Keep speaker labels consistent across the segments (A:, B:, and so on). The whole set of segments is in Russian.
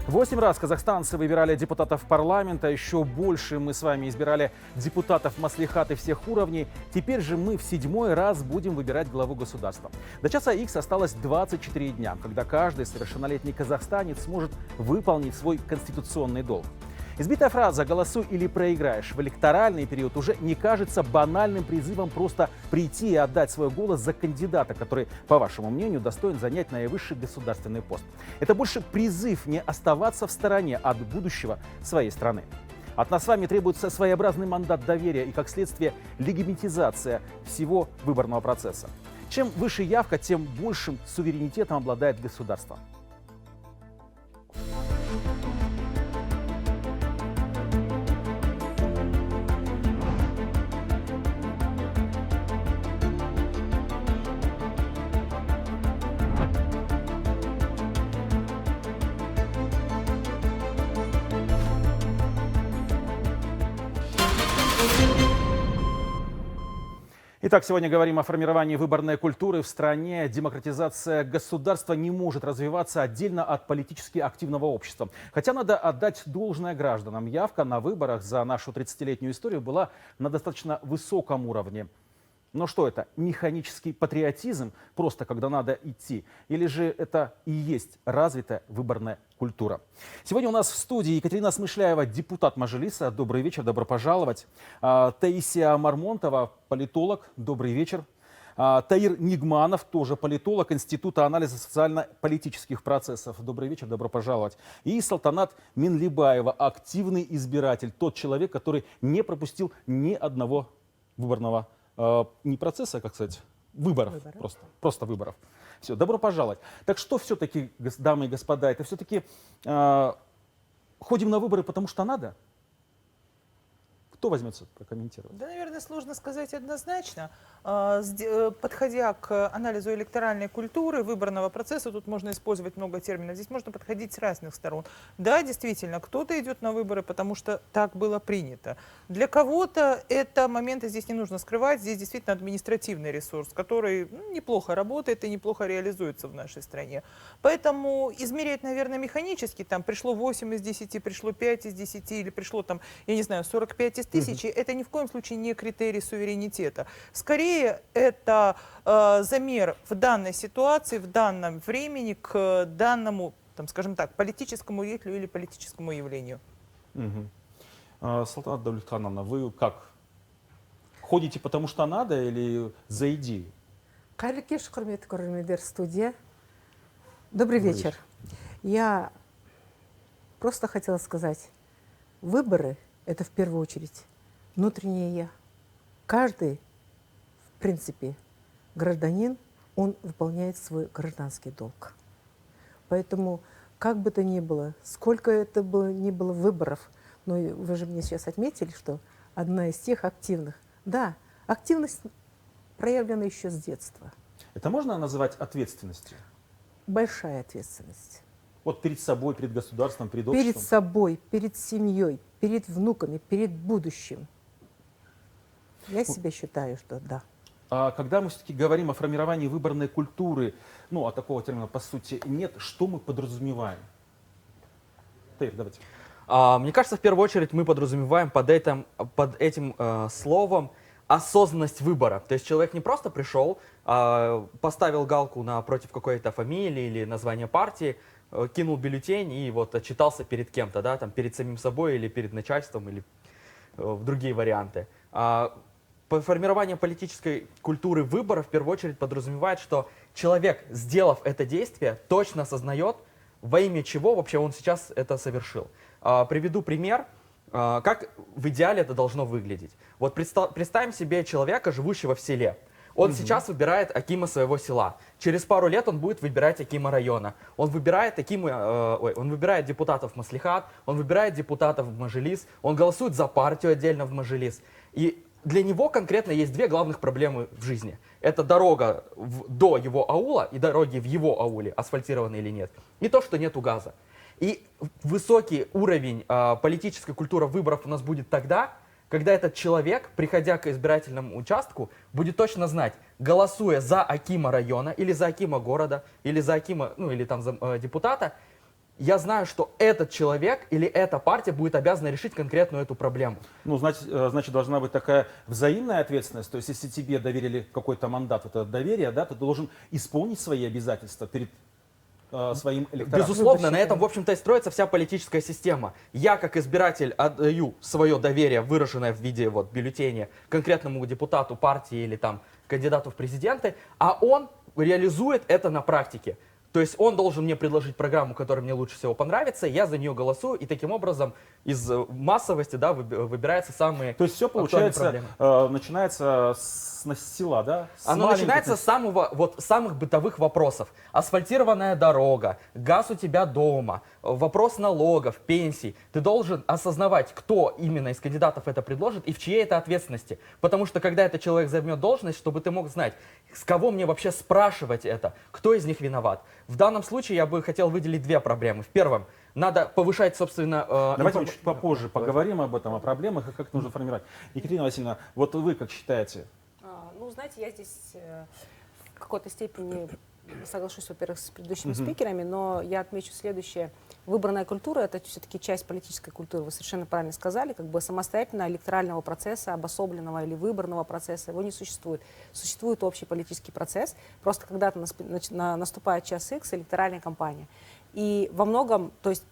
A: 8 раз казахстанцы выбирали депутатов парламента, еще больше мы с вами избирали депутатов маслихаты всех уровней. Теперь же мы в 7-й раз будем выбирать главу государства. До часа Х осталось 24 дня, когда каждый совершеннолетний казахстанец сможет выполнить свой конституционный долг. Избитая фраза «голосуй или проиграешь» в электоральный период уже не кажется банальным призывом просто прийти и отдать свой голос за кандидата, который, по вашему мнению, достоин занять наивысший государственный пост. Это больше призыв не оставаться в стороне от будущего своей страны. От нас с вами требуется своеобразный мандат доверия и, как следствие, легитимизация всего выборного процесса. Чем выше явка, тем большим суверенитетом обладает государство. Итак, сегодня говорим о формировании выборной культуры в стране. Демократизация государства не может развиваться отдельно от политически активного общества. Хотя надо отдать должное гражданам. Явка на выборах за нашу 30-летнюю историю была на достаточно высоком уровне. Но что это? Механический патриотизм, просто когда надо идти? Или же это и есть развитая выборная культура? Сегодня у нас в студии Екатерина Смышляева, депутат Мажилиса. Добрый вечер, добро пожаловать. Таисия Мармонтова, политолог. Добрый вечер. Таир Нигманов, тоже политолог Института анализа социально-политических процессов. Добрый вечер, добро пожаловать. И Салтанат Минлибаева, активный избиратель, тот человек, который не пропустил ни одного выборного не процесса, как сказать, выборов. Просто выборов. Все, добро пожаловать. Так что все-таки, дамы и господа, это все-таки ходим на выборы, потому что надо? Кто возьмется прокомментировать?
B: Да, наверное, сложно сказать однозначно. Подходя к анализу электоральной культуры, выборного процесса, тут можно использовать много терминов. Здесь можно подходить с разных сторон. Да, действительно, кто-то идет на выборы, потому что так было принято. Для кого-то это моменты здесь не нужно скрывать. Здесь действительно административный ресурс, который неплохо работает и неплохо реализуется в нашей стране. Поэтому измерять, наверное, механически, там пришло 8 из 10, пришло 5 из 10 или пришло там, я не знаю, 45 из 1000, это ни в коем случае не критерий суверенитета. Скорее, это замер в данной ситуации, в данном времени к данному, там, скажем так, политическому деятелю или политическому явлению.
A: Салтанат Давлетхановна, вы как? Ходите потому что надо или за идею?
C: Студия. Добрый вечер. Я просто хотела сказать, выборы – это в первую очередь внутреннее «я». Каждый, в принципе, гражданин, он выполняет свой гражданский долг. Поэтому, как бы то ни было, сколько это ни было выборов, но вы же мне сейчас отметили, что одна из тех активных, да, активность проявлена еще с детства.
A: Это можно называть ответственностью?
C: Большая ответственность.
A: Вот перед собой, перед государством, перед обществом?
C: Перед собой, перед семьей, перед внуками, перед будущим. Я себя считаю, что да.
A: А когда мы все-таки говорим о формировании выборной культуры, ну, а такого термина по сути нет, что мы подразумеваем? Таир, давайте.
D: Мне кажется, в первую очередь мы подразумеваем под этим словом осознанность выбора. То есть человек не просто пришел, поставил галку напротив какой-то фамилии или названия партии, кинул бюллетень и вот отчитался перед кем-то, да, там, перед самим собой или перед начальством, или в другие варианты. Формирование политической культуры выбора в первую очередь подразумевает, что человек, сделав это действие, точно осознает, во имя чего вообще он сейчас это совершил. Приведу пример, как в идеале это должно выглядеть. Вот представим себе человека, живущего в селе. Он сейчас выбирает акима своего села. Через пару лет он будет выбирать акима района. Он выбирает депутатов в маслихат, он выбирает депутатов в мажилис, он голосует за партию отдельно в мажилис. И для него конкретно есть две главных проблемы в жизни. Это дорога до его аула и дороги в его ауле, асфальтированные или нет. И то, что нету газа. И высокий уровень политической культуры выборов у нас будет тогда, когда этот человек, приходя к избирательному участку, будет точно знать, голосуя за акима района, или за акима города, или за акима, ну или там за депутата, я знаю, что этот человек или эта партия будет обязана решить конкретную эту проблему.
A: Ну, значит, должна быть такая взаимная ответственность. То есть, если тебе доверили какой-то мандат, это доверие, да, ты должен исполнить свои обязательства перед своим электоратом.
D: Безусловно, на этом, в общем-то, и строится вся политическая система. Я, как избиратель, отдаю свое доверие, выраженное в виде вот, бюллетеня, конкретному депутату партии или там, кандидату в президенты, а он реализует это на практике. То есть он должен мне предложить программу, которая мне лучше всего понравится, я за нее голосую, и таким образом из массовости, да, выбираются самые
A: То есть все,
D: актуальные
A: получается,
D: проблемы.
A: начинается с села, да? С
D: Оно
A: маленьких
D: начинается с самых бытовых вопросов. Асфальтированная дорога, газ у тебя дома, вопрос налогов, пенсий. Ты должен осознавать, кто именно из кандидатов это предложит и в чьей это ответственности. Потому что когда этот человек займет должность, чтобы ты мог знать, с кого мне вообще спрашивать это, кто из них виноват. В данном случае я бы хотел выделить две проблемы. В первом, надо повышать, собственно...
A: Давайте мы чуть попозже поговорим об этом, о проблемах и как это нужно формировать. Екатерина Васильевна, вот вы как считаете?
E: Ну, знаете, я здесь в какой-то степени соглашусь, во-первых, с предыдущими спикерами, но я отмечу следующее. Выборная культура — это все-таки часть политической культуры. Вы совершенно правильно сказали, как бы самостоятельного электорального процесса, обособленного или выборного процесса, его не существует. Существует общий политический процесс, просто когда-то наступает час X, электоральная кампания. И во многом, то есть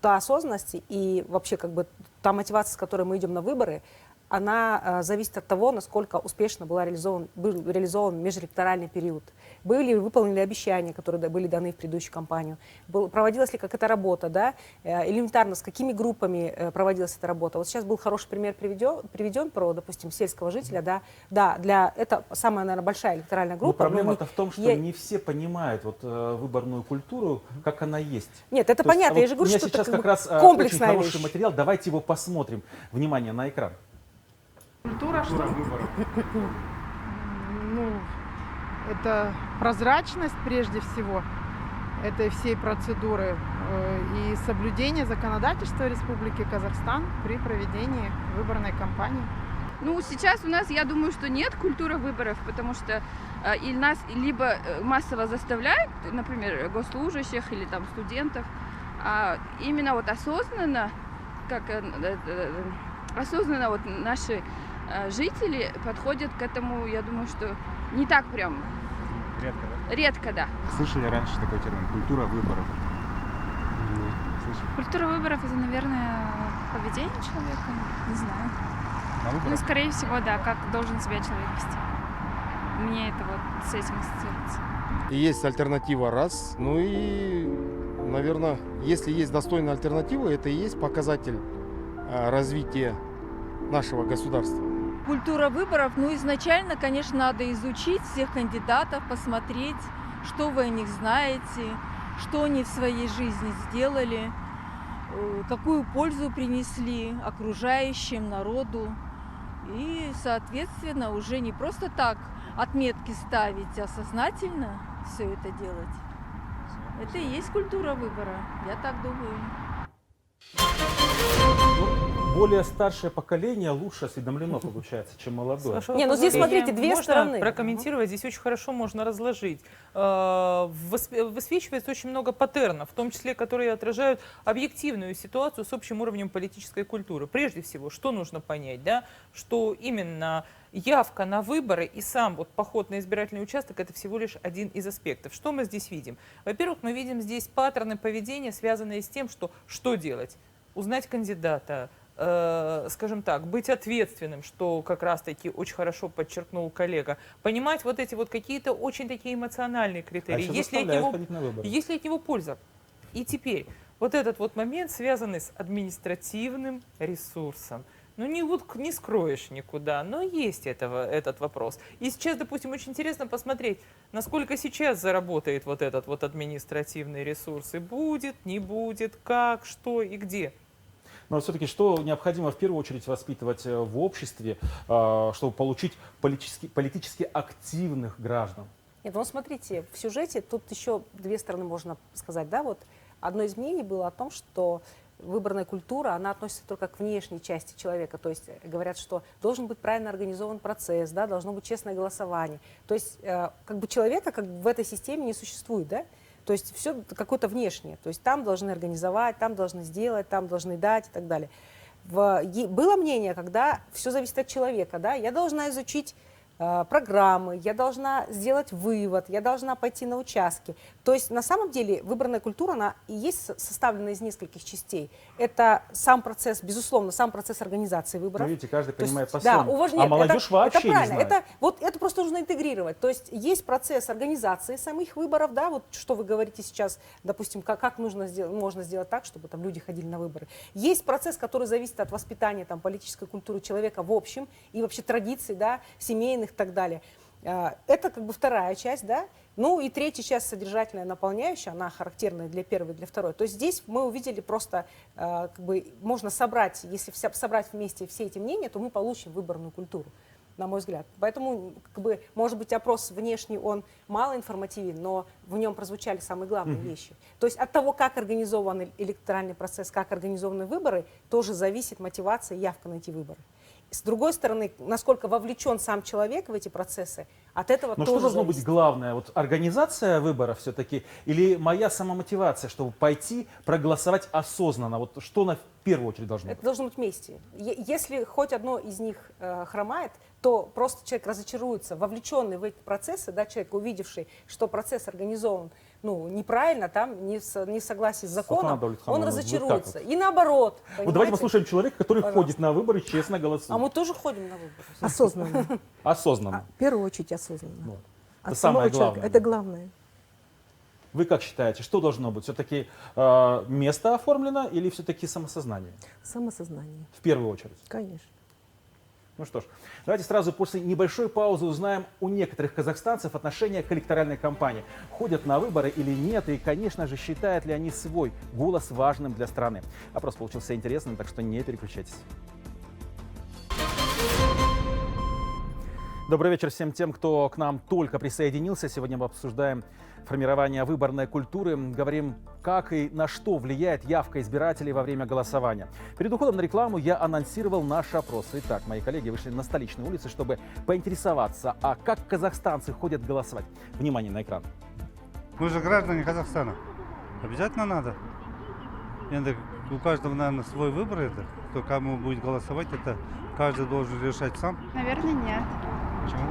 E: та осознанность и вообще как бы та мотивация, с которой мы идем на выборы, она зависит от того, насколько успешно был реализован межэлекторальный период. Были выполнены обещания, которые были даны в предыдущую кампанию. Проводилась ли какая-то работа, да? Элементарно, с какими группами проводилась эта работа. Вот сейчас был хороший пример приведен про, допустим, сельского жителя. Да, это самая, наверное, большая электоральная группа.
A: Но проблема-то в том, что не все понимают вот, выборную культуру, как она есть.
E: Нет, это
A: То
E: понятно.
A: есть,
E: Я же говорю,
A: у меня
E: что
A: сейчас
E: это
A: как раз очень
E: комплексная
A: хороший
E: вещь.
A: материал. Давайте его посмотрим. Внимание на экран.
F: Культура выборов. Ну, это прозрачность прежде всего этой всей процедуры и соблюдение законодательства Республики Казахстан при проведении выборной кампании.
G: Ну, сейчас у нас, я думаю, что нет культуры выборов, потому что и нас либо массово заставляют, например, госслужащих или там студентов, а именно вот осознанно, осознанно вот наши жители подходят к этому, я думаю, что не так прям.
H: Редко, да?
G: Редко, да.
H: Слышали раньше такой термин «культура выборов»? Слышали?
I: Культура выборов — это, наверное, поведение человека, не знаю.
H: На
I: Ну,
H: выборах?
I: скорее всего, да, как должен себя человек вести. Мне это вот с этим ассоциируется.
J: И есть альтернатива раз. Ну и, наверное, если есть достойная альтернатива, это и есть показатель развития нашего государства.
K: Культура выборов, ну изначально, конечно, надо изучить всех кандидатов, посмотреть, что вы о них знаете, что они в своей жизни сделали, какую пользу принесли окружающим, народу. И, соответственно, уже не просто так отметки ставить, а сознательно все это делать. Это и есть культура выбора, я так думаю.
A: Более старшее поколение лучше осведомлено, получается, чем молодое.
E: Не, ну здесь, смотрите, две
B: можно
E: стороны.
B: Прокомментировать, здесь очень хорошо можно разложить. Высвечивается очень много паттернов, в том числе, которые отражают объективную ситуацию с общим уровнем политической культуры. Прежде всего, что нужно понять, да, что именно явка на выборы и сам вот поход на избирательный участок — это всего лишь один из аспектов. Что мы здесь видим? Во-первых, мы видим здесь паттерны поведения, связанные с тем, что делать. Узнать кандидата, скажем так, быть ответственным, что как раз-таки очень хорошо подчеркнул коллега, понимать вот эти вот какие-то очень такие эмоциональные критерии, если от него польза. И теперь вот этот вот момент, связанный с административным ресурсом. Ну, не скроешь никуда, но есть этот вопрос. И сейчас, допустим, очень интересно посмотреть, насколько сейчас заработает вот этот вот административный ресурс. И будет, не будет, как, что и где.
A: Но все-таки что необходимо в первую очередь воспитывать в обществе, чтобы получить политически активных граждан?
E: Нет, ну смотрите, в сюжете тут еще две стороны можно сказать, да, вот одно из мнений было о том, что выборная культура, она относится только к внешней части человека, то есть говорят, что должен быть правильно организован процесс, да, должно быть честное голосование, то есть как бы человека как бы в этой системе не существует, да, То есть все какое-то внешнее. То есть там должны организовать, там должны сделать, там должны дать и так далее. Было мнение, когда все зависит от человека, да, я должна изучить программы, я должна сделать вывод, я должна пойти на участки. То есть на самом деле выборная культура, она и есть составлена из нескольких частей. Это сам процесс, безусловно, сам процесс организации выборов.
A: Ну, видите, каждый
E: То есть,
A: понимает
E: да,
A: по-своему. А молодежь вообще
E: это правильно,
A: не знает.
E: это просто нужно интегрировать. То есть есть процесс организации самих выборов, да, вот что вы говорите сейчас, допустим, как можно сделать так, чтобы там люди ходили на выборы. Есть процесс, который зависит от воспитания там, политической культуры человека в общем и вообще традиций, да, семейных и так далее. Это как бы вторая часть, да. Ну и третья часть содержательная, наполняющая, она характерная для первой и для второй. То есть здесь мы увидели просто, как бы можно собрать, если собрать вместе все эти мнения, то мы получим выборную культуру, на мой взгляд. Поэтому, как бы, может быть, опрос внешний, он мало информативен, но в нем прозвучали самые главные вещи. То есть от того, как организован электоральный процесс, как организованы выборы, тоже зависит мотивация и явка на эти выборы. С другой стороны, насколько вовлечен сам человек в эти процессы, от этого
A: Но
E: тоже
A: что должно
E: зависит.
A: быть главное? Вот организация выборов все-таки или моя самомотивация, чтобы пойти проголосовать осознанно? Вот что в первую очередь должно быть?
E: Это должно быть вместе. Если хоть одно из них хромает, то просто человек разочаруется, вовлеченный в эти процессы, да, человек, увидевший, что процесс организован неправильно, там, не в согласии с законом, он разочаруется. И наоборот.
A: Вот давайте послушаем человека, который ходит на выборы, честно голосует.
E: А мы тоже ходим на выборы.
C: Осознанно.
A: Осознанно.
C: В первую очередь осознанно.
A: Вот.
C: От
A: Это самое
C: самого человека.
A: главное.
C: Это главное.
A: Вы как считаете, что должно быть? Все-таки место оформлено или все-таки самосознание?
C: Самосознание.
A: В первую очередь.
C: Конечно.
A: Ну что ж, давайте сразу после небольшой паузы узнаем у некоторых казахстанцев отношение к электоральной кампании. Ходят на выборы или нет, и, конечно же, считают ли они свой голос важным для страны. Опрос получился интересным, так что не переключайтесь. Добрый вечер всем тем, кто к нам только присоединился. Сегодня мы обсуждаем формирование выборной культуры. Говорим, как и на что влияет явка избирателей во время голосования. Перед уходом на рекламу я анонсировал наш опрос. Итак, мои коллеги вышли на столичные улицы, чтобы поинтересоваться, а как казахстанцы ходят голосовать. Внимание на экран.
L: Мы же граждане Казахстана. Обязательно надо. У каждого, наверное, свой выбор это. Кто кому будет голосовать, это каждый должен решать сам.
I: Наверное, нет.
L: Почему?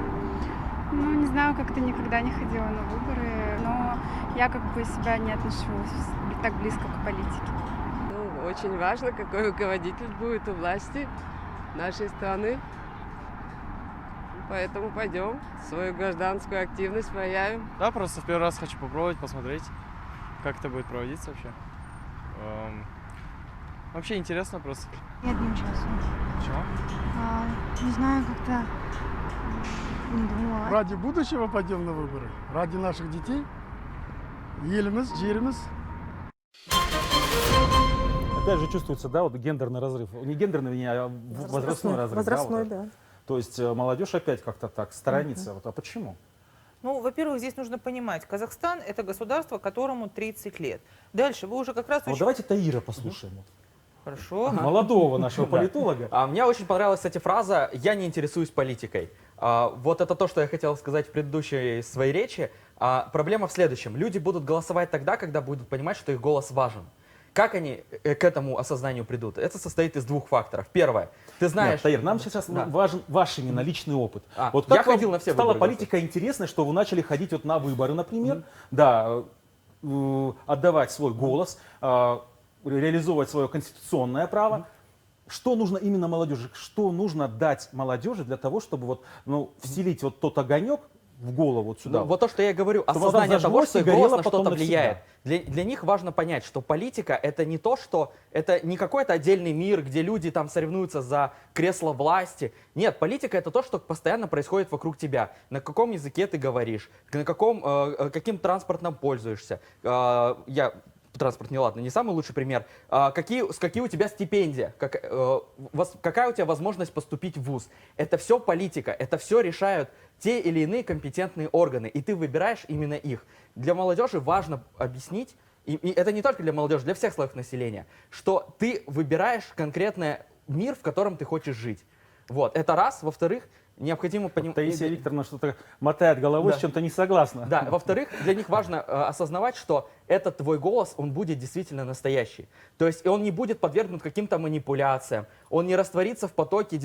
I: Ну, не знаю, как-то никогда не ходила на выборы, но я как бы себя не отношу так близко к политике.
M: Ну, очень важно, какой руководитель будет у власти нашей страны. Поэтому пойдем, свою гражданскую активность проявим.
N: Да, просто в первый раз хочу попробовать, посмотреть, как это будет проводиться вообще. Вообще интересно просто.
O: Нет, не участвую.
N: Почему?
O: Не знаю, как-то не думала.
P: Ради будущего пойдем на выборы, ради наших детей, еліміз, жеріміз.
A: Опять же чувствуется, да, вот гендерный разрыв. Не гендерный, а возрастной разрыв.
C: Возрастной,
A: да. Вот
C: да.
A: То есть молодежь опять как-то так сторонится. Вот, а почему?
B: Ну, во-первых, здесь нужно понимать, Казахстан – это государство, которому 30 лет. Дальше вы уже как раз...
A: Вот давайте Таира послушаем.
B: Хорошо.
A: Молодого нашего политолога.
D: Мне очень понравилась, кстати, фраза «я не интересуюсь политикой». Вот это то, что я хотел сказать в предыдущей своей речи. Проблема в следующем. Люди будут голосовать тогда, когда будут понимать, что их голос важен. Как они к этому осознанию придут? Это состоит из двух факторов. Первое. Ты знаешь...
A: Нет, Таир, нам сейчас важен ваш именно личный опыт.
D: Вот как я ходил на все
A: стала
D: выборы.
A: Политика интересной, что вы начали ходить вот на выборы, например. Да, отдавать свой голос, реализовывать свое конституционное право. Что нужно именно молодежи? Что нужно дать молодежи для того, чтобы вот, вселить вот тот огонек в голову вот сюда?
D: Вот то, что я говорю,
A: чтобы
D: осознание того, что их голос на что-то влияет.
A: навсегда.
D: Для них важно понять, что политика — это не то, что... Это не какой-то отдельный мир, где люди там соревнуются за кресло власти. Нет, политика — это то, что постоянно происходит вокруг тебя. На каком языке ты говоришь, каким транспортом пользуешься. Транспорт, не самый лучший пример. Какие у тебя стипендия? Какая у тебя возможность поступить в вуз? Это все политика, это все решают те или иные компетентные органы, и ты выбираешь именно их. Для молодежи важно объяснить, и это не только для молодежи, для всех слоев населения, что ты выбираешь конкретный мир, в котором ты хочешь жить. Вот, это раз. Во-вторых, необходимо понимать...
A: Таисия Викторовна что-то мотает головой,
D: Да.
A: с чем-то не согласна.
D: Да, во-вторых, для них важно осознавать, что этот твой голос, он будет действительно настоящий. То есть и он не будет подвергнут каким-то манипуляциям, он не растворится в потоке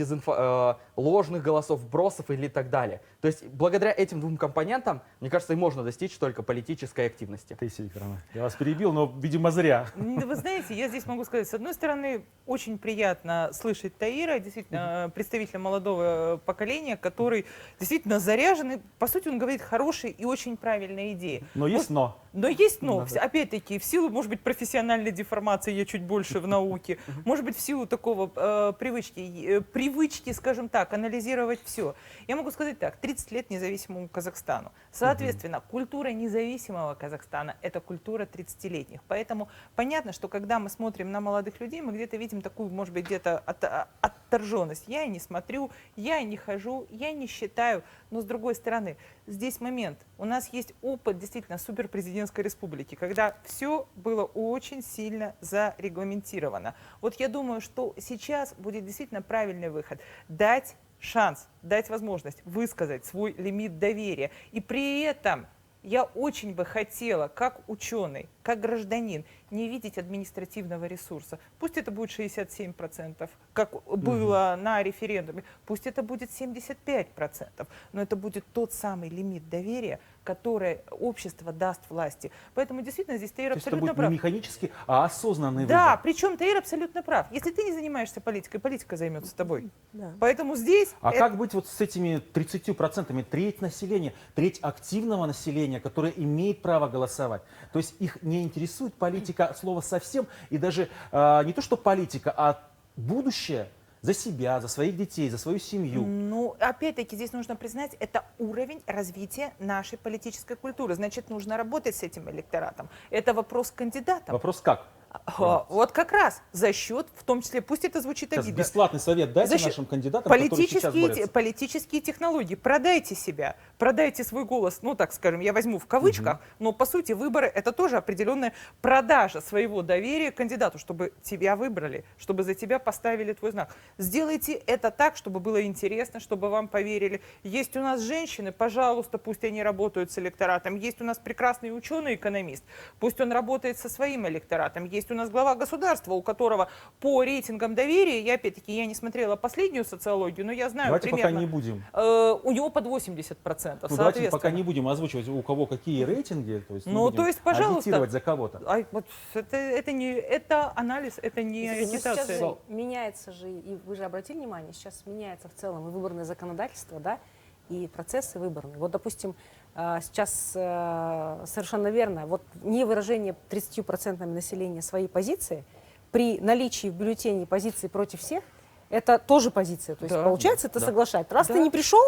D: ложных голосов, вбросов или так далее. То есть благодаря этим двум компонентам, мне кажется, и можно достичь только политической активности.
A: Таисия Викторовна, я вас перебил, но, видимо, зря.
B: Вы знаете, я здесь могу сказать, с одной стороны, очень приятно слышать Таира, действительно, представителя молодого поколения, который действительно заряжен, и, по сути, он говорит хорошие и очень правильные идеи.
A: Но есть но.
B: Но есть но.
A: Да.
B: Опять-таки, в силу, может быть, профессиональной деформации, я чуть больше в науке, может быть, в силу такого привычки, скажем так, анализировать все. Я могу сказать так, 30 лет независимому Казахстану. Соответственно, культура независимого Казахстана – это культура 30-летних. Поэтому понятно, что когда мы смотрим на молодых людей, мы где-то видим такую, может быть, где-то отторженность. Я не смотрю, я не хожу, я не считаю. Но с другой стороны, здесь момент. У нас есть опыт действительно суперпрезидентской республики, когда все было очень сильно зарегламентировано. Вот я думаю, что сейчас будет действительно правильный выход. Дать шанс, дать возможность высказать свой лимит доверия. И при этом я очень бы хотела, как ученый, как гражданин, не видеть административного ресурса. Пусть это будет 67%, как было на референдуме, пусть это будет 75%, но это будет тот самый лимит доверия, который общество даст власти. Поэтому действительно здесь Таир
A: То есть это
B: абсолютно
A: будет
B: прав.
A: не механический, а осознанный
B: Да,
A: выбор.
B: причем Таир абсолютно прав. Если ты не занимаешься политикой, политика займется тобой.
C: Да.
B: Поэтому здесь...
A: А как быть вот с этими 30%, треть населения, треть активного населения, которое имеет право голосовать? То есть их не интересует политика от слова совсем, и даже не то что политика, а будущее за себя, за своих детей, за свою семью.
B: Ну, опять-таки, здесь нужно признать, это уровень развития нашей политической культуры. Значит, нужно работать с этим электоратом. Это вопрос к кандидатам.
A: Вопрос как?
B: Вот как раз за счет, в том числе, пусть это звучит
A: Сейчас
B: обидно.
A: бесплатный совет дайте
B: За счет-
A: нашим кандидатам, которые сейчас борются.
B: Политические технологии. Продайте себя, продайте свой голос, ну, так скажем, я возьму в кавычках, но, по сути, выборы — это тоже определенная продажа своего доверия кандидату, чтобы тебя выбрали, чтобы за тебя поставили твой знак. Сделайте это так, чтобы было интересно, чтобы вам поверили. Есть у нас женщины, пожалуйста, пусть они работают с электоратом. Есть у нас прекрасный ученый-экономист, пусть он работает со своим электоратом. Есть у нас глава государства, у которого по рейтингам доверия, я опять-таки я не смотрела последнюю социологию, но я знаю
A: Давайте
B: примерно.
A: пока не будем.
B: У него под 80%.
A: Ну, давайте пока не будем озвучивать, у кого какие рейтинги. То есть,
B: Ну, то есть, пожалуйста.
A: агитировать за кого-то.
B: Вот это анализ, это не
E: Ну, сейчас
B: агитация.
E: же меняется же, и вы же обратили внимание, сейчас меняется в целом и выборное законодательство, да, и процессы выборные. Вот, допустим, сейчас совершенно верно, вот не выражение 30% населения своей позиции при наличии в бюллетене позиции против всех, это тоже позиция. То есть,
B: Да.
E: получается, это
B: Да.
E: соглашать. Раз
B: Да.
E: ты не пришел,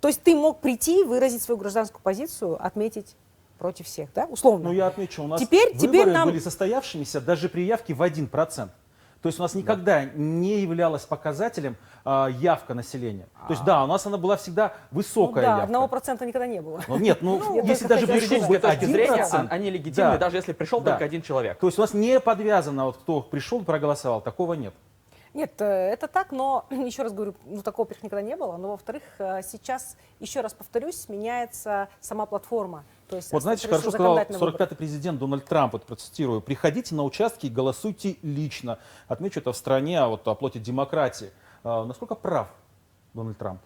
E: то есть ты мог прийти, выразить свою гражданскую позицию, отметить против всех, да, условно.
A: Ну, я отмечу, у нас
E: Теперь
A: выборы
E: нам-
A: были состоявшимися даже при явке в 1%. То есть у нас никогда не являлась показателем явка населения. То есть да, у нас она была всегда
E: Ну
A: высокая
E: да,
A: явка.
E: 1% никогда не было.
A: Ну, нет,
E: Я
A: если
E: только
A: даже
E: хотела
A: пришел
E: сказать.
A: бы
D: С точки зрения,
A: 1%,
D: они легитимны,
A: да.
D: даже если пришел
A: Да.
D: только один человек.
A: То есть у нас не подвязано, вот кто пришел, проголосовал, такого нет.
E: Нет, это так, но, еще раз говорю, ну, такого, во-первых, никогда не было, но, во-вторых, сейчас, еще раз повторюсь, меняется сама платформа. То есть,
A: Вот знаете, хорошо сказал 45-й президент Дональд Трамп, вот процитирую: приходите на участки и голосуйте лично. Отмечу, это в стране, а вот оплоте демократии. Насколько прав Дональд Трамп?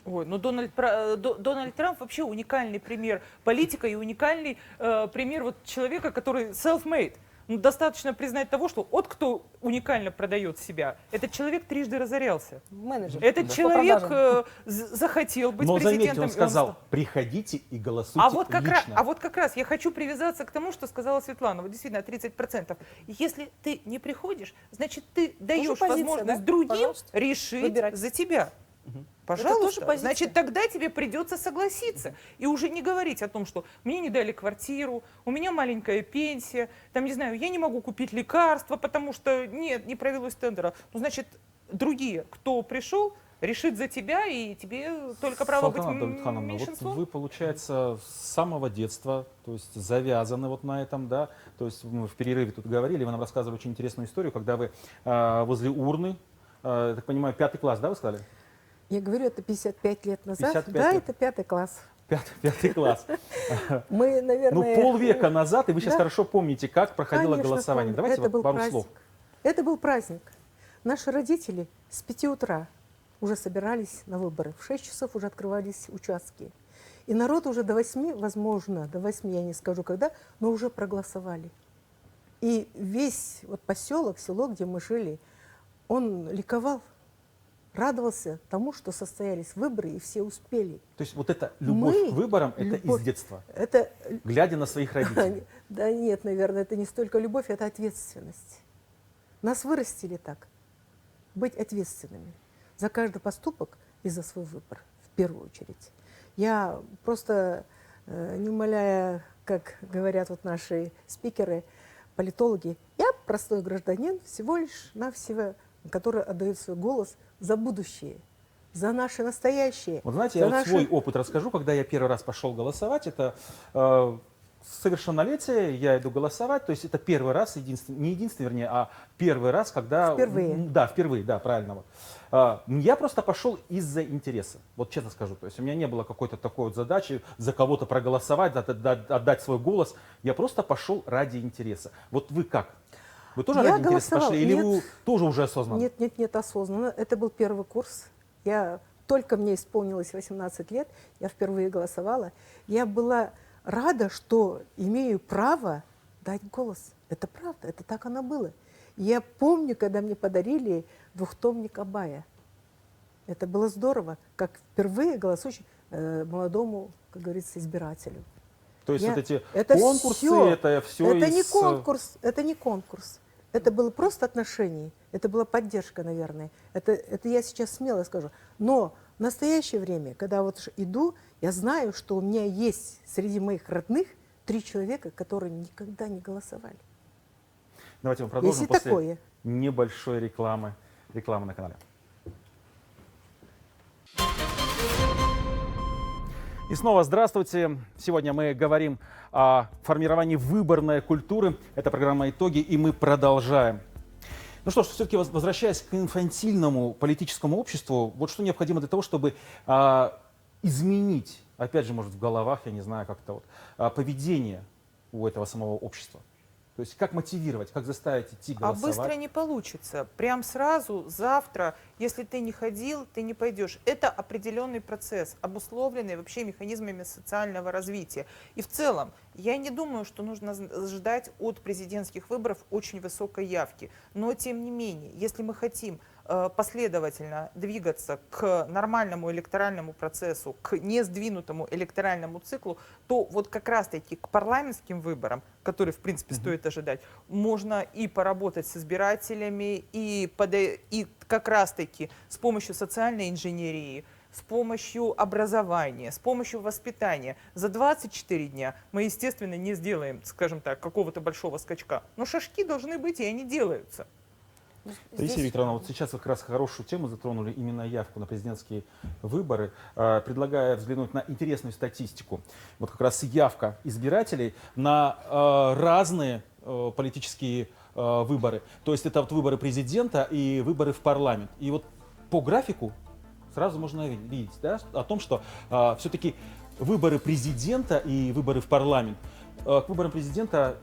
B: Ой, ну Дональд Трамп вообще уникальный пример политика и уникальный пример вот человека, который self-made. Ну, достаточно признать того, что вот кто уникально продает себя. Этот человек трижды разорялся.
E: Менеджер.
B: Этот
E: Да.
B: человек
E: По продажам.
B: захотел быть
A: Но
B: президентом.
A: заметьте, он
B: и
A: сказал: приходите и голосуйте
B: А вот,
A: лично.
B: как раз я хочу привязаться к тому, что сказала Светлана. Вот действительно, 30%. Если ты не приходишь, значит, ты даешь
E: позиция,
B: возможность
E: да?
B: другим
E: Пожалуйста.
B: решить
E: Выбирать.
B: за тебя.
E: тоже
B: Пожалуйста.
E: позиция.
B: Значит, тогда тебе придется согласиться. И уже не говорить о том, что мне не дали квартиру, у меня маленькая пенсия, там, не знаю, я не могу купить лекарства, потому что нет, не провелось тендера. Ну, значит, другие, кто пришел, решит за тебя, и тебе только право быть
A: Салтанат Давлетхановна, вот
B: меньшинством.
A: вы, получается, с самого детства, то есть завязаны вот на этом, да, то есть мы в перерыве тут говорили, вы нам рассказывали очень интересную историю, когда вы возле урны, я так понимаю, 5 класс, да, вы сказали?
C: Я говорю, это 55 лет назад.
A: 55
C: да,
A: лет.
C: это 5 класс.
A: Пятый класс.
C: Мы, наверное...
A: Ну, полвека назад, и вы сейчас
C: Да.
A: хорошо помните, как проходило
C: Конечно,
A: голосование.
C: помню.
A: Давайте
C: Это
A: вот
C: был
A: пару
C: праздник.
A: слов.
C: Это был праздник. Наши родители с 5 утра уже собирались на выборы. В 6 часов уже открывались участки. И народ уже до 8, возможно, до 8, я не скажу когда, но уже проголосовали. И весь вот поселок, село, где мы жили, он ликовал, радовался тому, что состоялись выборы, и все успели.
A: То есть вот эта любовь
C: Мы-
A: к выборам, это
C: любовь.
A: из детства,
C: Это,
A: глядя на своих родителей.
C: да нет, наверное, это не столько любовь, это ответственность. Нас вырастили так, быть ответственными за каждый поступок и за свой выбор, в первую очередь. Я просто, не умаляя, как говорят вот наши спикеры, политологи, я простой гражданин, всего лишь навсего, который отдает свой голос за будущее, за наше настоящее.
A: Вот знаете,
C: за
A: я вот
C: наше-
A: свой опыт расскажу, когда я первый раз пошел голосовать, это совершеннолетие, я иду голосовать, то есть это первый раз, не единственный, вернее, а первый раз, когда...
C: Впервые.
A: Да, впервые, да, правильно. Вот. Я просто пошел из-за интереса, вот честно скажу, то есть у меня не было какой-то такой вот задачи за кого-то проголосовать, отдать свой голос, я просто пошел ради интереса. Вот вы как? Вы тоже
C: Я
A: ради интереса
C: голосовала.
A: пошли, или
C: Нет.
A: вы тоже уже осознанно?
C: Нет, осознанно. Это был первый курс. Только мне исполнилось 18 лет, я впервые голосовала. Я была рада, что имею право дать голос. Это правда, это так оно было. Я помню, когда мне подарили двухтомник Абая. Это было здорово, как впервые голосующий молодому, как говорится, избирателю.
A: То есть
C: Я-
A: вот эти
C: это
A: конкурсы,
C: всё.
A: это все
C: Это не конкурс, это не конкурс. Это было просто отношение, это была поддержка, наверное. Это я сейчас смело скажу. Но в настоящее время, когда вот иду, я знаю, что у меня есть среди моих родных 3 человека, которые никогда не голосовали.
A: Давайте мы продолжим
C: Есть и
A: после
C: такое.
A: небольшой рекламы на канале. И снова здравствуйте. Сегодня мы говорим о формировании выборной культуры. Это программа «Итоги», и мы продолжаем. Ну что ж, все-таки возвращаясь к инфантильному политическому обществу, вот что необходимо для того, чтобы изменить, опять же, может, в головах, я не знаю, как-то вот, поведение у этого самого общества. То есть как мотивировать, как заставить идти
B: А
A: голосовать?
B: быстро не получится. Прям сразу, завтра, если ты не ходил, ты не пойдешь. Это определенный процесс, обусловленный вообще механизмами социального развития. И в целом, я не думаю, что нужно ждать от президентских выборов очень высокой явки. Но тем не менее, если мы хотим последовательно двигаться к нормальному электоральному процессу, к несдвинутому электоральному циклу, то вот как раз-таки к парламентским выборам, которые, в принципе, стоит ожидать, можно и поработать с избирателями, и как раз-таки с помощью социальной инженерии, с помощью образования, с помощью воспитания. За 24 дня мы, естественно, не сделаем, скажем так, какого-то большого скачка. Но шажки должны быть, и они делаются.
A: Таисия Викторовна, вот сейчас как раз хорошую тему затронули, именно явку на президентские выборы. Предлагаю взглянуть на интересную статистику. Вот как раз явка избирателей на разные политические выборы. То есть это вот выборы президента и выборы в парламент. И вот по графику сразу можно видеть, да, о том, что все-таки выборы президента и выборы в парламент, к выборам президента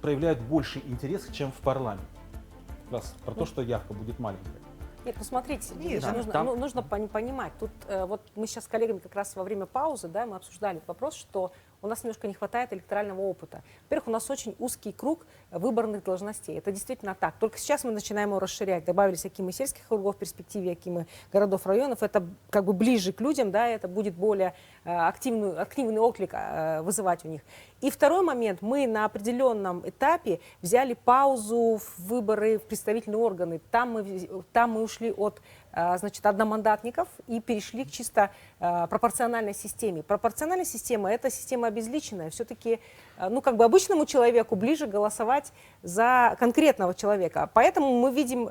A: проявляют больше интерес, чем в парламент. Раз, про то, что явка будет маленькая.
E: Нет, ну смотрите,
B: Нет,
E: же
B: да.
E: нужно понимать. Тут вот мы сейчас с коллегами как раз во время паузы, да, мы обсуждали этот вопрос, что у нас немножко не хватает электорального опыта. Во-первых, у нас очень узкий круг выборных должностей. Это действительно так. Только сейчас мы начинаем его расширять. Добавились акимы сельских округов в перспективе, акимы городов, районов. Это как бы ближе к людям, да, это будет более активный отклик вызывать у них. И второй момент. Мы на определенном этапе взяли паузу в выборы в представительные органы. Там мы ушли от одномандатников и перешли к чисто пропорциональной системе. Пропорциональная система – это система обезличенная. Все-таки, обычному человеку ближе голосовать за конкретного человека. Поэтому мы видим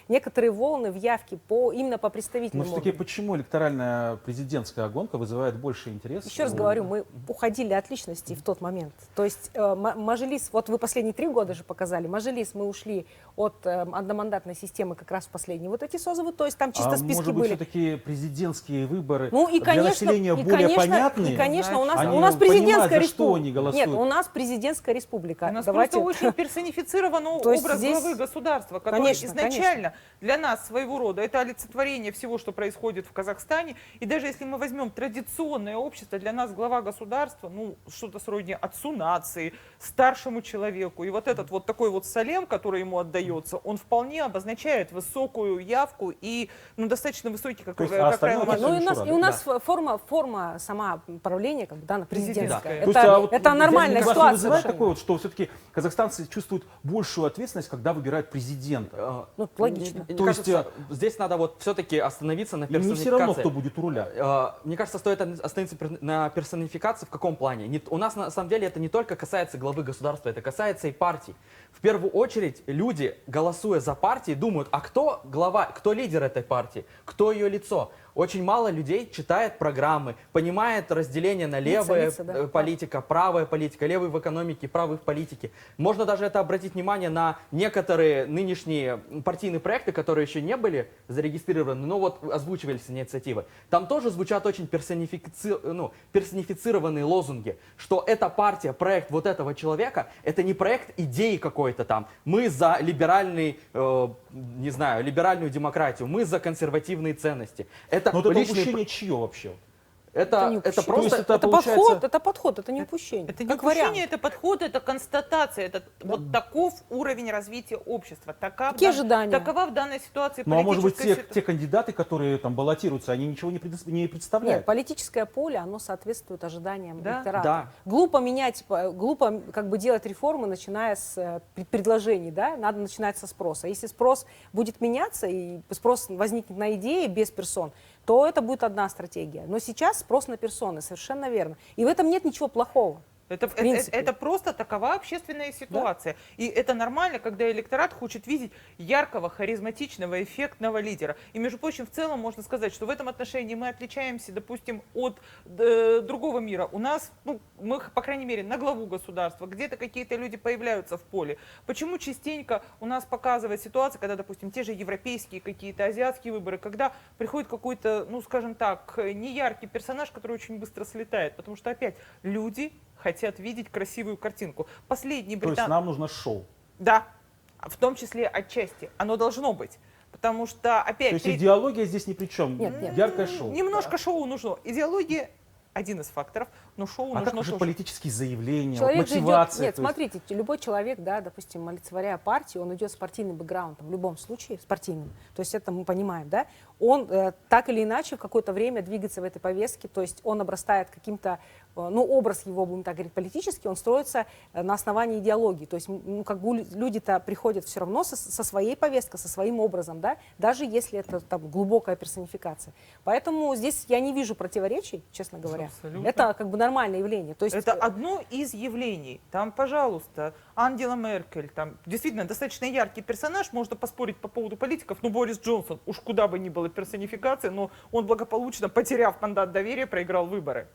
E: некоторые волны в явке именно по представительным
A: Но все-таки
E: органам.
A: почему электоральная президентская гонка вызывает больше интереса?
E: Еще раз говорю, мы уходили от личности в тот момент. То есть Мажилис, вот вы последние 3 года же показали, Мажилис мы ушли от одномандатной системы как раз в последние вот эти созывы то есть там чисто списки
A: может быть,
E: были.
A: все-таки президентские выборы
E: Ну и,
A: для
E: конечно,
A: населения более понятны?
E: И, конечно, у нас
A: Они
E: президентская
A: понимают, за что они
E: республика.
A: голосуют.
E: Нет, у нас президентская республика.
B: У нас
E: Давайте...
B: просто очень персонифицирован
E: То есть
B: образ
E: здесь-
B: главы государства, который
E: Конечно,
B: изначально для нас своего рода это олицетворение всего, что происходит в Казахстане. И даже если мы возьмем традиционное общество, для нас глава государства, ну, что-то сродни отцу нации, старшему человеку. И вот этот вот такой вот салем, который ему отдается, он вполне обозначает высокую явку и достаточно высокий, как,
A: То есть,
B: как
A: остальное
B: правило,
E: Ну,
A: это
E: и у нас форма сама правления, как бы, да, президентская.
A: То есть, вот
E: Это нормальная
A: вас не
E: ситуация.
A: вызывает
E: совершенно.
A: такое, вот, что все-таки казахстанцы чувствуют большую ответственность, когда выбирают президента?
E: Ну, логично.
A: То есть,
D: здесь надо вот все-таки остановиться на
A: им
D: персонификации.
A: не все равно, кто будет у руля.
D: Мне кажется, стоит остановиться на персонификации в каком плане? У нас на самом деле это не только касается главы государства, это касается и партий. В первую очередь люди, голосуя за партии, думают, а кто глава, кто лидер этой партии, кто ее лицо. Очень мало людей читает программы, понимает разделение на левая
E: да.
D: политика, правая политика, левый в экономике, правый в политике. Можно даже это обратить внимание на некоторые нынешние партийные проекты, которые еще не были зарегистрированы, но вот озвучивались инициативы. Там тоже звучат очень персонифицированные лозунги, что эта партия, проект вот этого человека, это не проект идеи какой-то там. Мы за либеральный, не знаю, либеральную демократию, мы за консервативные ценности. Это
A: Но вот это
D: личный
A: упущение чье вообще?
D: Это
E: не
D: просто...
A: То есть
E: Это
A: получается-
E: подход, это не упущение.
B: Это не
E: как вариант.
B: упущение, это подход, это констатация, это вот таков уровень развития общества,
E: Какие ожидания?
B: такова в данной ситуации
A: Ну а может быть
B: политическая
A: те кандидаты, которые там баллотируются, они ничего не
E: Нет,
A: представляют?
E: политическое поле, оно соответствует ожиданиям
B: Да.
E: электората.
D: Да.
E: Глупо глупо как бы делать реформы, начиная с предложений, да, надо начинать со спроса. Если спрос будет меняться и спрос возникнет на идеи без персон, то это будет одна стратегия. Но сейчас спрос на персоны, совершенно верно. И в этом нет ничего плохого.
B: Это,
E: В принципе.
B: это просто такова общественная ситуация. И это нормально, когда электорат хочет видеть яркого, харизматичного, эффектного лидера. И, между прочим, в целом можно сказать, что в этом отношении мы отличаемся, допустим, от другого мира. У нас, мы, по крайней мере, на главу государства, где-то какие-то люди появляются в поле. Почему частенько у нас показывает ситуация, когда, допустим, те же европейские какие-то, азиатские выборы, когда приходит какой-то, ну, скажем так, неяркий персонаж, который очень быстро слетает. Потому что, опять, люди хотят видеть красивую картинку. Последний
A: То есть нам нужно шоу.
B: Да, в том числе отчасти. Оно должно быть. Потому что, опять...
A: То есть идеология здесь ни при чем.
E: Нет, нет.
A: Яркое шоу.
B: Немножко шоу нужно. Идеология один из факторов, но шоу
A: А
B: нужно
A: как же
B: тоже.
A: политические заявления,
E: Человек же идет,
A: мотивация?
E: нет,
A: то есть-
E: смотрите, любой человек, да, допустим, олицетворяя партию, он идет с партийным бэкграундом, в любом случае спортивным. То есть это мы понимаем, да. Он так или иначе в какое-то время двигается в этой повестке, то есть он обрастает каким-то, ну, образ его, будем так говорить, политический, он строится на основании идеологии. То есть, ну, как бы люди-то приходят все равно со своей повесткой, со своим образом, да, даже если это там глубокая персонификация. Поэтому здесь я не вижу противоречий, честно говоря.
B: Абсолютно.
E: Это как бы нормальное явление. То есть,
B: Это одно из явлений. Там, пожалуйста, Ангела Меркель, там действительно достаточно яркий персонаж, можно поспорить по поводу политиков, но Борис Джонсон, уж куда бы ни было персонификация, но он благополучно, потеряв мандат доверия, проиграл выборы.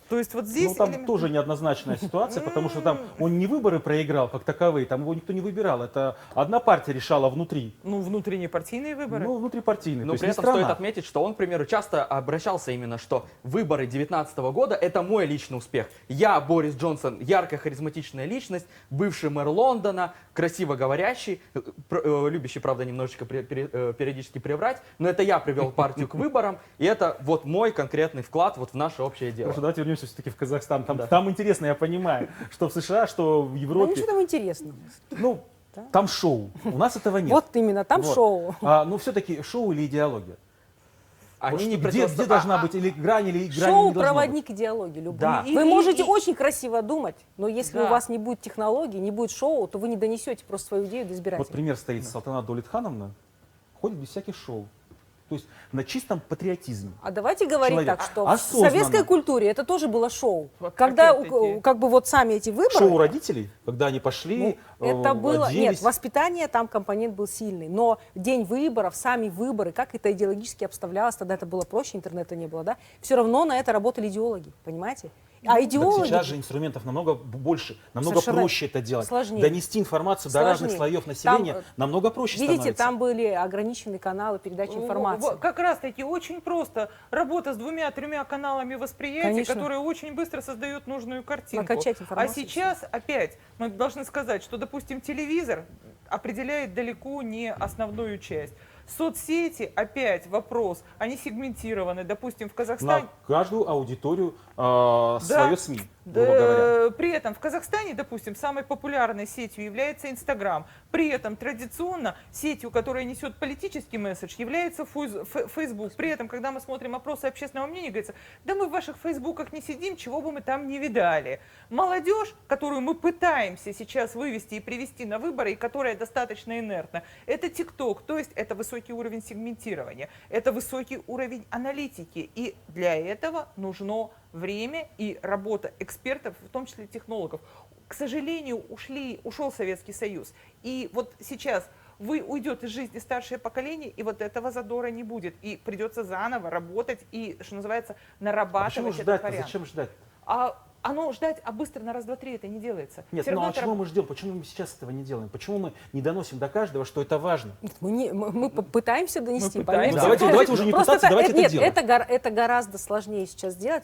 B: То есть вот здесь...
A: Ну, там тоже неоднозначная ситуация, потому что там он не выборы проиграл как таковые, там его никто не выбирал. Это одна партия решала внутри.
B: Ну, внутренние партийные выборы.
A: Ну, внутрипартийные.
D: Но
A: то есть
D: при
A: не
D: этом
A: страна.
D: стоит отметить, что он, к примеру, часто обращался именно, что выборы 2019 года – это мой личный успех. Я, Борис Джонсон, яркая харизматичная личность, бывший мэр Лондона, красиво говорящий, любящий, правда, немножечко периодически приврать, но это я привел партию к выборам, и это вот мой конкретный вклад вот в наше общее дело.
A: Хорошо, давайте вернемся все-таки в Казахстан. Там интересно, я понимаю, что в США, что в
E: ну,
A: Европе.
E: ничего там интересного.
A: Ну, там шоу. У нас этого нет.
E: Вот именно, там
A: Вот.
E: шоу.
A: Но все-таки шоу или идеология?
D: Они не
A: где должна быть или грань, или грань не
E: Шоу
A: должна
E: проводник идеологии любой.
D: Да.
E: Вы можете очень красиво думать, но если
B: Да.
E: у вас не будет технологий, не будет шоу, то вы не донесете просто свою идею до
A: быть.
E: избирателей.
A: Вот пример стоит Салтанат Дулетхановна, ходит без всяких шоу. То есть на чистом патриотизме.
E: А давайте говорить
A: Человек
E: так, что
A: осознанно.
E: в советской культуре это тоже было шоу.
B: Вот
E: Когда
B: опять-таки.
E: как бы вот сами эти выборы...
A: Шоу родителей, когда они пошли,
E: Это было,
A: оделись.
E: нет, воспитание там компонент был сильный, но день выборов, сами выборы, как это идеологически обставлялось, тогда это было проще, интернета не было, да, все равно на это работали идеологи, понимаете? А
A: Так
E: идеологи...
A: сейчас же инструментов намного больше, намного
E: Совершенно
A: проще это делать.
E: сложнее.
A: Донести информацию до разных
E: Сложнее.
A: слоев населения
E: Там,
A: намного проще
E: видите,
A: становится.
E: там были ограниченные каналы передачи информации.
B: Как раз-таки очень просто работа с 2-3 каналами восприятия,
E: Конечно.
B: которые очень быстро создают нужную картинку.
E: Накачать
B: А
E: информацию.
B: сейчас опять мы должны сказать, что, допустим, телевизор определяет далеко не основную часть. Соцсети, опять вопрос, они сегментированы, допустим, в Казахстане.
A: На каждую аудиторию свое СМИ, грубо
B: Да,
A: говоря.
B: при этом в Казахстане, допустим, самой популярной сетью является Инстаграм. При этом традиционно сетью, которая несет политический месседж, является Фейсбук. При этом, когда мы смотрим опросы общественного мнения, говорится, да мы в ваших Фейсбуках не сидим, чего бы мы там не видали. Молодежь, которую мы пытаемся сейчас вывести и привести на выборы, и которая достаточно инертна, это ТикТок, то есть это высокий уровень сегментирования, это высокий уровень аналитики. И для этого нужно время и работа экспертов, в том числе технологов. К сожалению, ушел Советский Союз. И вот сейчас уйдет из жизни старшее поколение, и вот этого задора не будет. И придется заново работать и, что называется, нарабатывать этот вариант.
A: Зачем ждать?
B: Быстро на раз, два, три это не делается.
A: Нет,
B: Всё
A: ну
B: равно
A: а
B: это
A: чего мы ждем? Почему мы сейчас этого не делаем? Почему мы не доносим до каждого, что это важно?
E: Мы пытаемся донести.
A: Мы пытаемся. Давайте уже не пытаться, давайте это делать.
E: Это гораздо сложнее сейчас делать.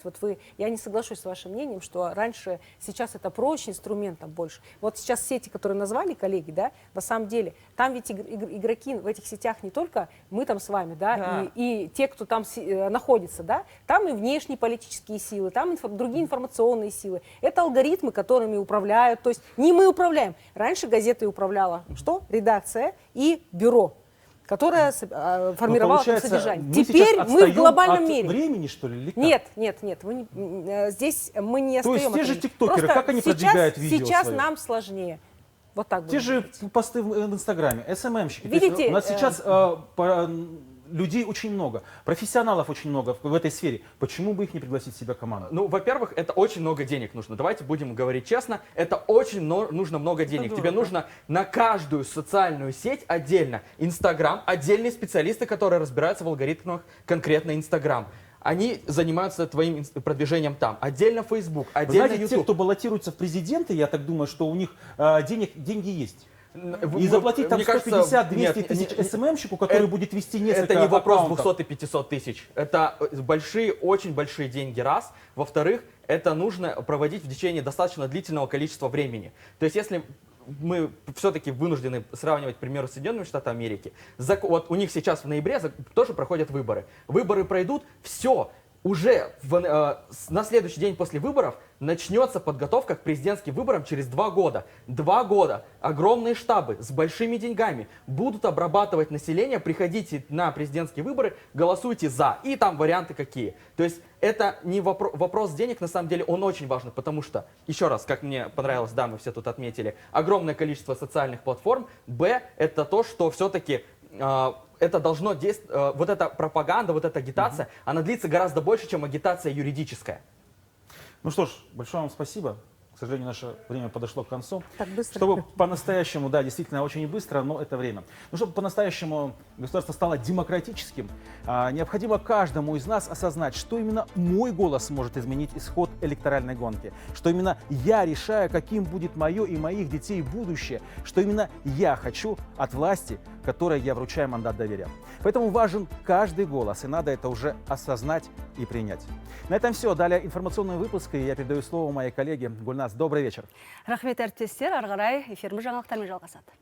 E: Я не соглашусь с вашим мнением, что раньше, сейчас это проще, инструментов больше. Вот сейчас сети, которые назвали коллеги, да, на самом деле, там ведь игроки в этих сетях не только мы там с вами, да. И те, кто там находится, да, там и внешние политические силы, там другие информационные силы. Это алгоритмы, которыми управляют. То есть не мы управляем. Раньше газетой управляла что? Редакция и бюро, которое формировало содержание. Теперь мы в глобальном
A: от
E: мире.
A: Времени, что ли? Или как?
E: Нет. Здесь мы не
A: То есть
E: остаем.
A: те же тиктокеры, как они продвигают видео
E: Сейчас
A: свои?
E: нам сложнее. Вот так.
A: Те же посты в Инстаграме, СММщики.
E: Видите,
A: у нас сейчас людей очень много, профессионалов очень много в этой сфере. Почему бы их не пригласить в себя в команду?
D: Ну, во-первых, это очень много денег нужно. Давайте будем говорить честно. Это очень нужно много денег. Тебе нужно на каждую социальную сеть отдельно. Инстаграм, отдельные специалисты, которые разбираются в алгоритмах конкретно Инстаграм. Они занимаются твоим продвижением там. Отдельно Facebook, отдельно
A: Знаете,
D: YouTube.
A: те, кто баллотируется в президенты, я так думаю, что у них деньги есть. И заплатить там 150-200 тысяч СММщику, который будет вести несколько
D: Это не вопрос
A: аккаунтов.
D: 200 и 500 тысяч. Это очень большие деньги, раз. Во-вторых, это нужно проводить в течение достаточно длительного количества времени. То есть, если мы все-таки вынуждены сравнивать, к примеру, с Соединенными Штатами Америки, вот у них сейчас в ноябре тоже проходят выборы. Выборы пройдут, все. Уже на следующий день после выборов начнется подготовка к президентским выборам через 2 года. 2 года. Огромные штабы с большими деньгами будут обрабатывать население. Приходите на президентские выборы, голосуйте за. И там варианты какие. То есть это не вопрос денег, на самом деле он очень важен, потому что, еще раз, как мне понравилось, да, мы все тут отметили, огромное количество социальных платформ. Б, это то, что все-таки... это должно действовать, вот эта пропаганда, вот эта агитация, она длится гораздо больше, чем агитация юридическая.
A: Ну что ж, большое вам спасибо. К сожалению, наше время подошло к концу.
E: Так быстро.
A: Чтобы по-настоящему, да, действительно очень быстро, но это время. Но чтобы по-настоящему государство стало демократическим, необходимо каждому из нас осознать, что именно мой голос может изменить исход электоральной гонки, что именно я решаю, каким будет мое и моих детей будущее, что именно я хочу от власти, которой я вручаю мандат доверия. Поэтому важен каждый голос, и надо это уже осознать и принять. На этом все. Далее информационный выпуск, и я передаю слово моей коллеге Гульназ. Добрый вечер.
Q: Рахмет әріптестер, ары қарай эфиріміз жаңалықтармен жалғасады.